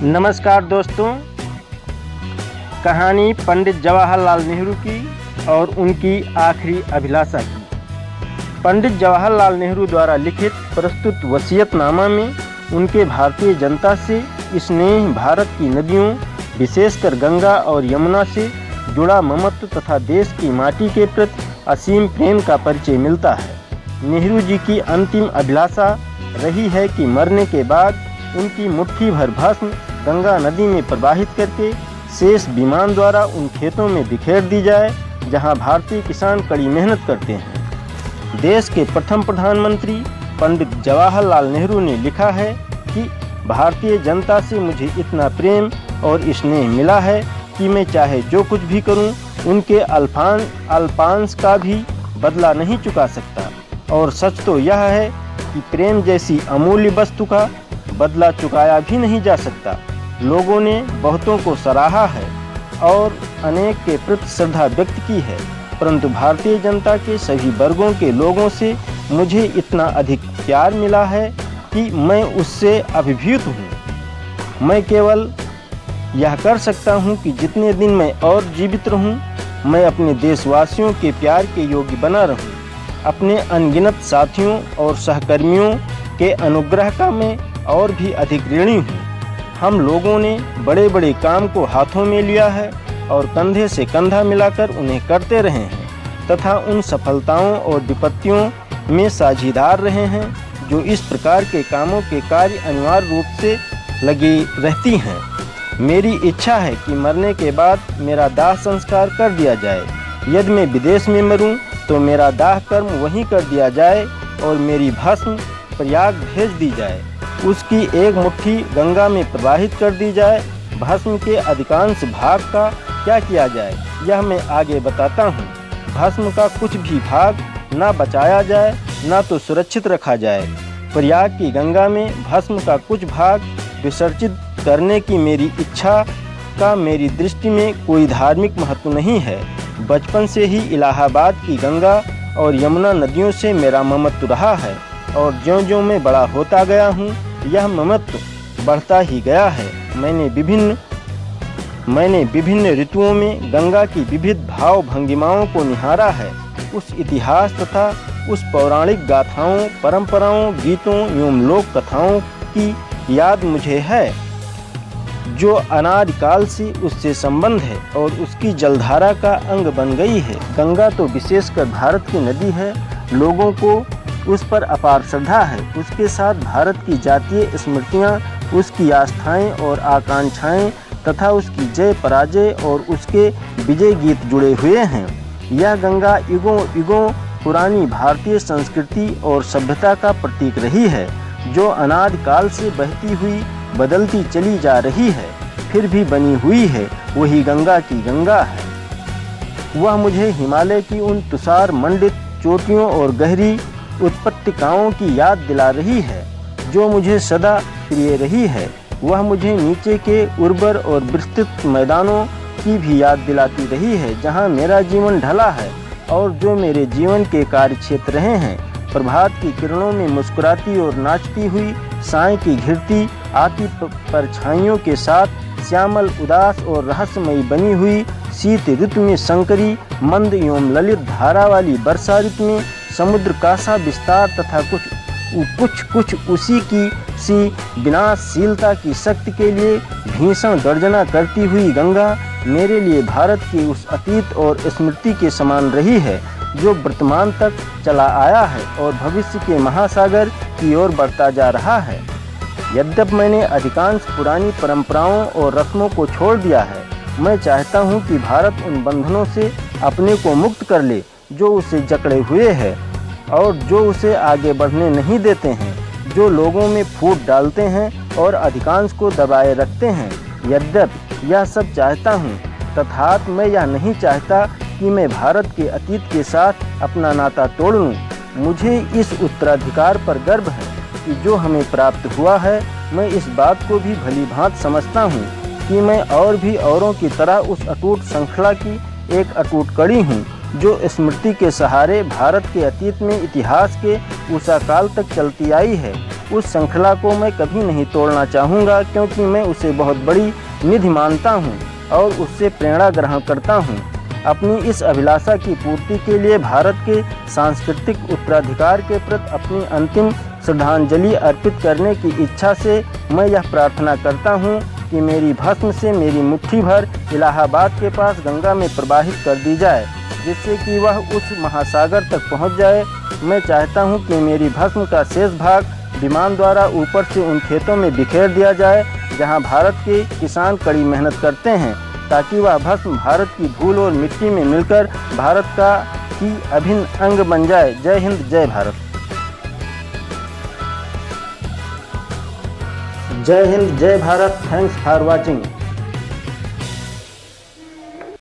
नमस्कार दोस्तों, कहानी पंडित जवाहरलाल नेहरू की और उनकी आखिरी अभिलाषा की। पंडित जवाहरलाल नेहरू द्वारा लिखित प्रस्तुत वसीयतनामा में उनके भारतीय जनता से स्नेह, भारत की नदियों विशेषकर गंगा और यमुना से जुड़ा ममत्व तथा देश की माटी के प्रति असीम प्रेम का परिचय मिलता है। नेहरू जी की अंतिम अभिलाषा रही है कि मरने के बाद उनकी मुट्ठी भर भस्म गंगा नदी में प्रवाहित करके शेष विमान द्वारा उन खेतों में बिखेर दी जाए जहां भारतीय किसान कड़ी मेहनत करते हैं। देश के प्रथम प्रधानमंत्री पंडित जवाहरलाल नेहरू ने लिखा है कि भारतीय जनता से मुझे इतना प्रेम और स्नेह मिला है कि मैं चाहे जो कुछ भी करूं, उनके अल्पांश का भी बदला नहीं चुका सकता। और सच तो यह है कि प्रेम जैसी अमूल्य वस्तु का बदला चुकाया भी नहीं जा सकता। लोगों ने बहुतों को सराहा है और अनेक के प्रति श्रद्धा व्यक्त की है, परंतु भारतीय जनता के सभी वर्गों के लोगों से मुझे इतना अधिक प्यार मिला है कि मैं उससे अभिभूत हूँ। मैं केवल यह कर सकता हूँ कि जितने दिन मैं और जीवित रहूँ, मैं अपने देशवासियों के प्यार के योग्य बना रहूँ। अपने अनगिनत साथियों और सहकर्मियों के अनुग्रह का मैं और भी अधिक ऋणी हूँ। हम लोगों ने बड़े बड़े काम को हाथों में लिया है और कंधे से कंधा मिलाकर उन्हें करते रहे हैं तथा उन सफलताओं और विपत्तियों में साझीदार रहे हैं जो इस प्रकार के कामों के कार्य अनिवार्य रूप से लगी रहती हैं। मेरी इच्छा है कि मरने के बाद मेरा दाह संस्कार कर दिया जाए। यदि मैं विदेश में मरूं तो मेरा दाह कर्म वहीं कर दिया जाए और मेरी भस्म प्रयाग भेज दी जाए। उसकी एक मुट्ठी गंगा में प्रवाहित कर दी जाए। भस्म के अधिकांश भाग का क्या किया जाए यह मैं आगे बताता हूँ। भस्म का कुछ भी भाग ना बचाया जाए ना तो सुरक्षित रखा जाए। प्रयाग की गंगा में भस्म का कुछ भाग विसर्जित करने की मेरी इच्छा का मेरी दृष्टि में कोई धार्मिक महत्व नहीं है। बचपन से ही इलाहाबाद की गंगा और यमुना नदियों से मेरा ममत्व रहा है और ज्यों-ज्यों मैं बड़ा होता गया हूँ, यह ममत्व बढ़ता ही गया है। मैंने विभिन्न ऋतुओं में गंगा की विविध भाव भंगिमाओं को निहारा है। उस इतिहास तथा उस पौराणिक गाथाओं, परंपराओं, गीतों एवं लोक कथाओं की याद मुझे है जो अनादिकाल से उससे संबंध है और उसकी जलधारा का अंग बन गई है। गंगा तो विशेषकर भारत की नदी है। लोगों को उस पर अपार श्रद्धा है। उसके साथ भारत की जातीय स्मृतियाँ, उसकी आस्थाएं और आकांक्षाएं तथा उसकी जय पराजय और उसके विजय गीत जुड़े हुए हैं। यह गंगा युगों युगों पुरानी भारतीय संस्कृति और सभ्यता का प्रतीक रही है जो अनादिकाल से बहती हुई बदलती चली जा रही है, फिर भी बनी हुई है। वही गंगा की गंगा है। वह मुझे हिमालय की उन तुषार मंडित चोटियों और गहरी उत्पत्तिकाओं की याद दिला रही है जो मुझे सदा प्रिय रही है। वह मुझे नीचे के उर्वर और विस्तृत मैदानों की भी याद दिलाती रही है जहां मेरा जीवन ढला है और जो मेरे जीवन के कार्य क्षेत्र रहे हैं। प्रभात की किरणों में मुस्कुराती और नाचती हुई, साय की घिरती आती परछाइयों के साथ श्यामल, उदास और रहस्यमयी बनी हुई, शीत ऋतु में संकरी, मंद एवं ललित धारा वाली वर्षा ऋतु में समुद्र का सा विस्तार तथा कुछ उसी की सी विनाशशीलता की शक्ति के लिए भीषण गर्जना करती हुई गंगा मेरे लिए भारत के उस अतीत और स्मृति के समान रही है जो वर्तमान तक चला आया है और भविष्य के महासागर की ओर बढ़ता जा रहा है। यद्यपि मैंने अधिकांश पुरानी परंपराओं और रस्मों को छोड़ दिया है, मैं चाहता हूं कि भारत उन बंधनों से अपने को मुक्त कर ले जो उसे जकड़े हुए हैं और जो उसे आगे बढ़ने नहीं देते हैं, जो लोगों में फूट डालते हैं और अधिकांश को दबाए रखते हैं। यद्यपि यह सब चाहता हूँ, तथापि मैं यह नहीं चाहता कि मैं भारत के अतीत के साथ अपना नाता तोड़ लूँ। मुझे इस उत्तराधिकार पर गर्व है कि जो हमें प्राप्त हुआ है। मैं इस बात को भी भली भांति समझता हूँ कि मैं और भी औरों की तरह उस अटूट श्रृंखला की एक अटूट कड़ी हूँ जो स्मृति के सहारे भारत के अतीत में इतिहास के उषा काल तक चलती आई है। उस श्रृंखला को मैं कभी नहीं तोड़ना चाहूँगा, क्योंकि मैं उसे बहुत बड़ी निधि मानता हूँ और उससे प्रेरणा ग्रहण करता हूँ। अपनी इस अभिलाषा की पूर्ति के लिए भारत के सांस्कृतिक उत्तराधिकार के प्रति अपनी अंतिम श्रद्धांजलि अर्पित करने की इच्छा से मैं यह प्रार्थना करता हूँ कि मेरी भस्म से मेरी मुट्ठी भर इलाहाबाद के पास गंगा में प्रवाहित कर दी जाए, जिससे कि वह उस महासागर तक पहुँच जाए। मैं चाहता हूँ कि मेरी भस्म का शेष भाग विमान द्वारा ऊपर से उन खेतों में बिखेर दिया जाए जहाँ भारत के किसान कड़ी मेहनत करते हैं, ताकि वह भस्म भारत की धूल और मिट्टी में मिलकर भारत का ही अभिन्न अंग बन जाए। जय हिंद, जय भारत। जय हिंद, जय भारत। Thanks for watching.